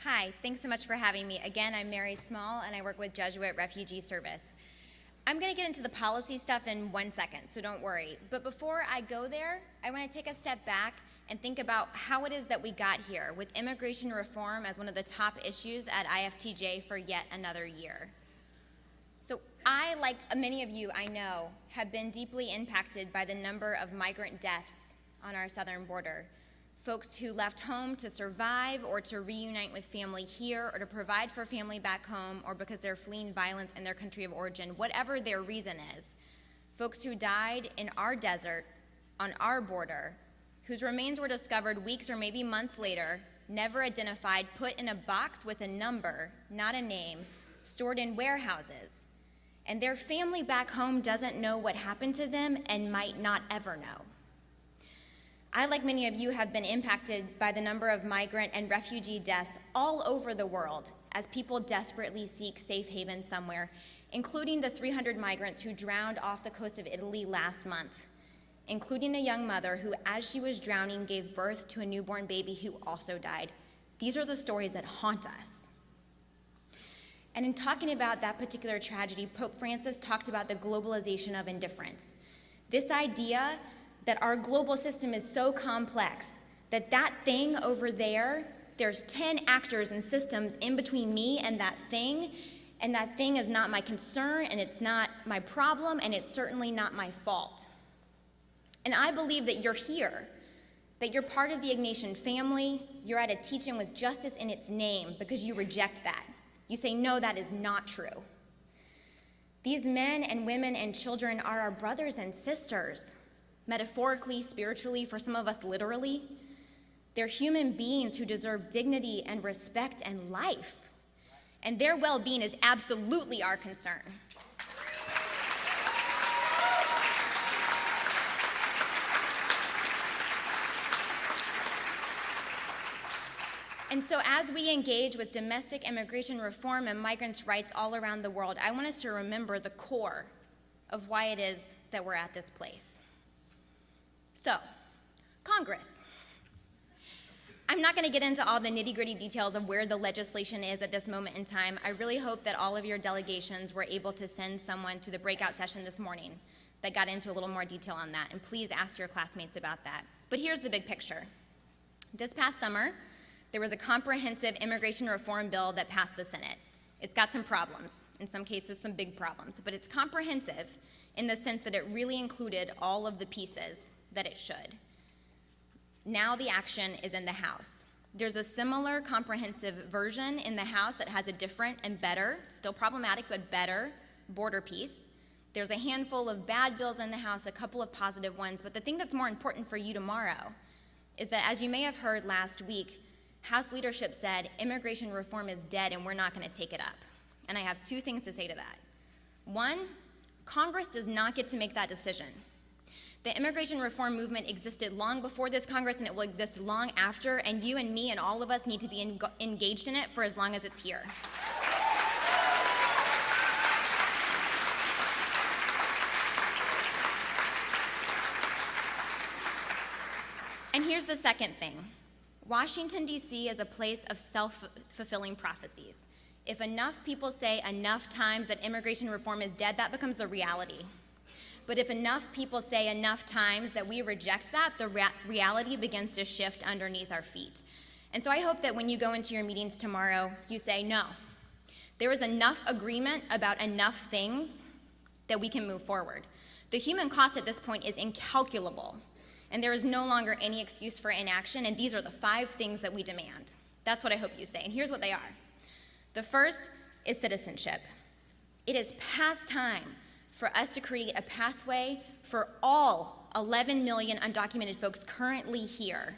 Hi, thanks so much for having me. Again, I'm Mary Small, and I work with Jesuit Refugee Service. I'm going to get into the policy stuff in 1 second, so don't worry. But before I go there, I want to take a step back and think about how it is that we got here, with immigration reform as one of the top issues at IFTJ for yet another year. So I, like many of you I know, have been deeply impacted by the number of migrant deaths on our southern border. Folks who left home to survive or to reunite with family here or to provide for family back home or because they're fleeing violence in their country of origin, whatever their reason is. Folks who died in our desert, on our border, whose remains were discovered weeks or maybe months later, never identified, put in a box with a number, not a name, stored in warehouses. And their family back home doesn't know what happened to them and might not ever know. I, like many of you, have been impacted by the number of migrant and refugee deaths all over the world as people desperately seek safe haven somewhere, including the 300 migrants who drowned off the coast of Italy last month, including a young mother who, as she was drowning, gave birth to a newborn baby who also died. These are the stories that haunt us. And in talking about that particular tragedy, Pope Francis talked about the globalization of indifference. This idea that our global system is so complex that that thing over there, there's 10 actors and systems in between me and that thing is not my concern, and it's not my problem, and it's certainly not my fault. And I believe that you're here, that you're part of the Ignatian family, you're at a teaching with justice in its name because you reject that. You say, no, that is not true. These men and women and children are our brothers and sisters. Metaphorically, spiritually, for some of us literally. They're human beings who deserve dignity and respect and life. And their well-being is absolutely our concern. And so as we engage with domestic immigration reform and migrants' rights all around the world, I want us to remember the core of why it is that we're at this place. So, Congress. I'm not going to get into all the nitty-gritty details of where the legislation is at this moment in time. I really hope that all of your delegations were able to send someone to the breakout session this morning that got into a little more detail on that, and please ask your classmates about that. But here's the big picture. This past summer, there was a comprehensive immigration reform bill that passed the Senate. It's got some problems, in some cases some big problems, but it's comprehensive in the sense that it really included all of the pieces that it should. Now the action is in the House. There's a similar comprehensive version in the House that has a different and better, still problematic, but better border piece. There's a handful of bad bills in the House, a couple of positive ones, but the thing that's more important for you tomorrow is that, as you may have heard last week, House leadership said immigration reform is dead and we're not going to take it up. And I have two things to say to that. One, Congress does not get to make that decision. The immigration reform movement existed long before this Congress, and it will exist long after, and you and me and all of us need to be engaged in it for as long as it's here. And here's the second thing. Washington, D.C. is a place of self-fulfilling prophecies. If enough people say enough times that immigration reform is dead, that becomes the reality. But if enough people say enough times that we reject that, the reality begins to shift underneath our feet. And so I hope that when you go into your meetings tomorrow, you say, no, there is enough agreement about enough things that we can move forward. The human cost at this point is incalculable, and there is no longer any excuse for inaction, and these are the 5 things that we demand. That's what I hope you say, and here's what they are. The first is citizenship. It is past time for us to create a pathway for all 11 million undocumented folks currently here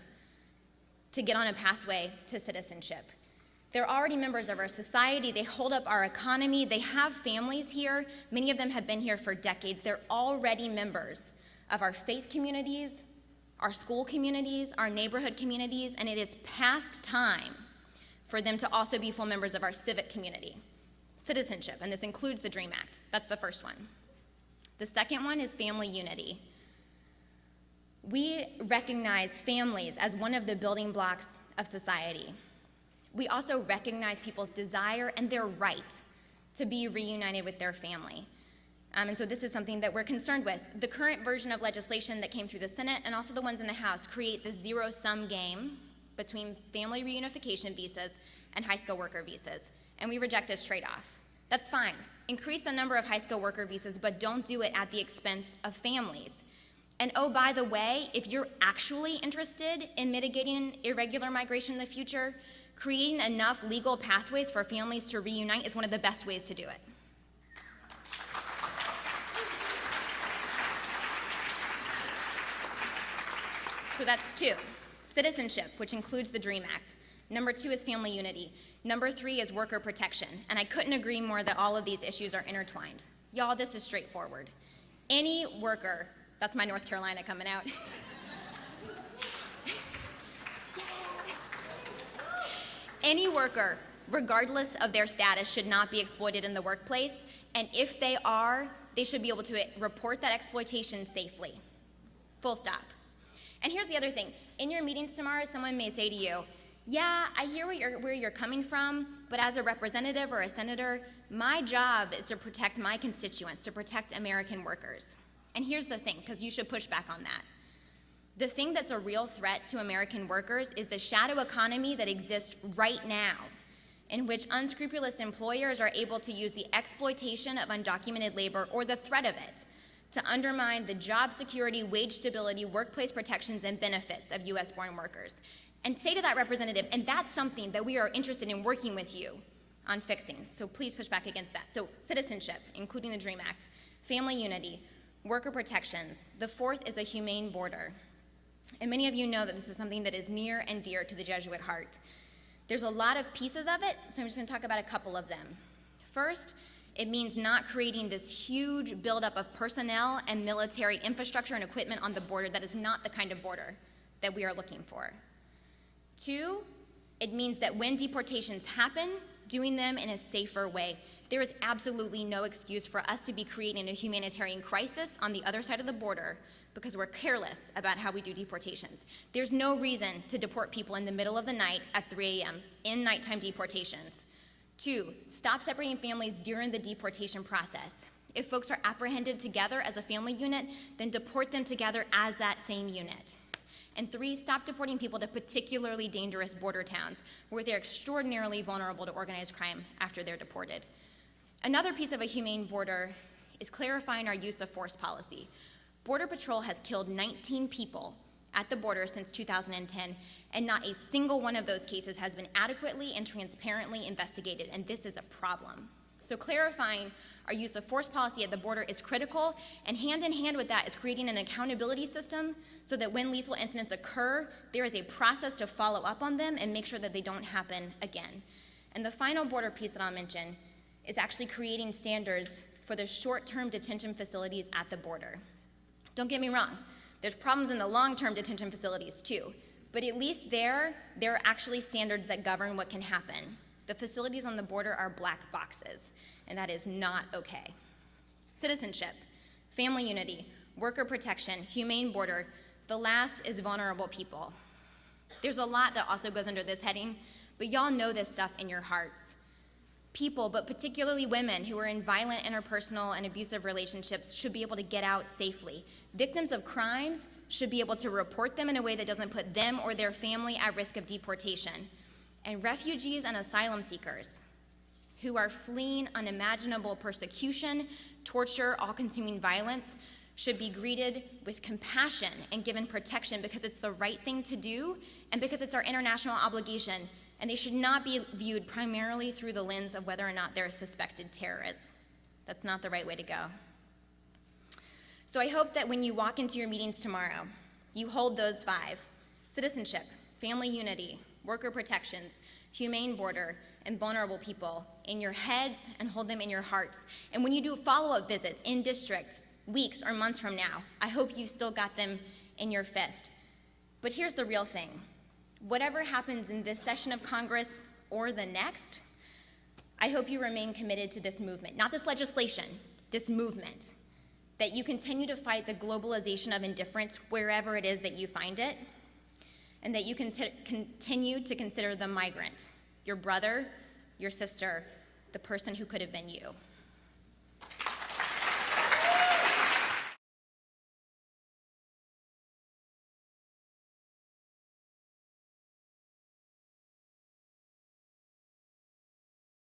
to get on a pathway to citizenship. They're already members of our society. They hold up our economy. They have families here. Many of them have been here for decades. They're already members of our faith communities, our school communities, our neighborhood communities, and it is past time for them to also be full members of our civic community. Citizenship, and this includes the DREAM Act. That's the first one. The second one is family unity. We recognize families as one of the building blocks of society. We also recognize people's desire and their right to be reunited with their family. And so this is something that we're concerned with. The current version of legislation that came through the Senate and also the ones in the House create the zero-sum game between family reunification visas and high skilled worker visas. And we reject this trade-off. That's fine. Increase the number of high skilled worker visas, but don't do it at the expense of families. And oh, by the way, if you're actually interested in mitigating irregular migration in the future, creating enough legal pathways for families to reunite is one of the best ways to do it. So that's 2. Citizenship, which includes the DREAM Act. Number 2 is family unity. Number 3 is worker protection. And I couldn't agree more that all of these issues are intertwined. Y'all, this is straightforward. Any worker, that's my North Carolina coming out. Any worker, regardless of their status, should not be exploited in the workplace. And if they are, they should be able to report that exploitation safely. Full stop. And here's the other thing. In your meetings tomorrow, someone may say to you, yeah, I hear where you're coming from, but as a representative or a senator, my job is to protect my constituents, to protect American workers. And here's the thing, because you should push back on that. The thing that's a real threat to American workers is the shadow economy that exists right now, in which unscrupulous employers are able to use the exploitation of undocumented labor or the threat of it to undermine the job security, wage stability, workplace protections, and benefits of US-born workers. And say to that representative, and that's something that we are interested in working with you on fixing. So please push back against that. So citizenship, including the DREAM Act, family unity, worker protections. The 4th is a humane border. And many of you know that this is something that is near and dear to the Jesuit heart. There's a lot of pieces of it, so I'm just gonna talk about a couple of them. First, it means not creating this huge buildup of personnel and military infrastructure and equipment on the border. That is not the kind of border that we are looking for. 2, it means that when deportations happen, doing them in a safer way. There is absolutely no excuse for us to be creating a humanitarian crisis on the other side of the border because we're careless about how we do deportations. There's no reason to deport people in the middle of the night at 3 a.m. in nighttime deportations. 2, stop separating families during the deportation process. If folks are apprehended together as a family unit, then deport them together as that same unit. And 3, stop deporting people to particularly dangerous border towns where they're extraordinarily vulnerable to organized crime after they're deported. Another piece of a humane border is clarifying our use of force policy. Border Patrol has killed 19 people at the border since 2010, and not a single one of those cases has been adequately and transparently investigated, and this is a problem. So clarifying our use of force policy at the border is critical, and hand in hand with that is creating an accountability system so that when lethal incidents occur, there is a process to follow up on them and make sure that they don't happen again. And the final border piece that I'll mention is actually creating standards for the short-term detention facilities at the border. Don't get me wrong, there's problems in the long-term detention facilities too, but at least there are actually standards that govern what can happen. The facilities on the border are black boxes, and that is not okay. Citizenship, family unity, worker protection, humane border. The last is vulnerable people. There's a lot that also goes under this heading, but y'all know this stuff in your hearts. People, but particularly women who are in violent interpersonal and abusive relationships should be able to get out safely. Victims of crimes should be able to report them in a way that doesn't put them or their family at risk of deportation. And refugees and asylum seekers who are fleeing unimaginable persecution, torture, all-consuming violence should be greeted with compassion and given protection because it's the right thing to do and because it's our international obligation. And they should not be viewed primarily through the lens of whether or not they're a suspected terrorist. That's not the right way to go. So I hope that when you walk into your meetings tomorrow, you hold those 5: citizenship, family unity, worker protections, humane border, and vulnerable people in your heads and hold them in your hearts. And when you do follow-up visits in district, weeks or months from now, I hope you've still got them in your fist. But here's the real thing. Whatever happens in this session of Congress or the next, I hope you remain committed to this movement, not this legislation, this movement, that you continue to fight the globalization of indifference wherever it is that you find it, and that you continue to consider the migrant your brother, your sister, the person who could have been you.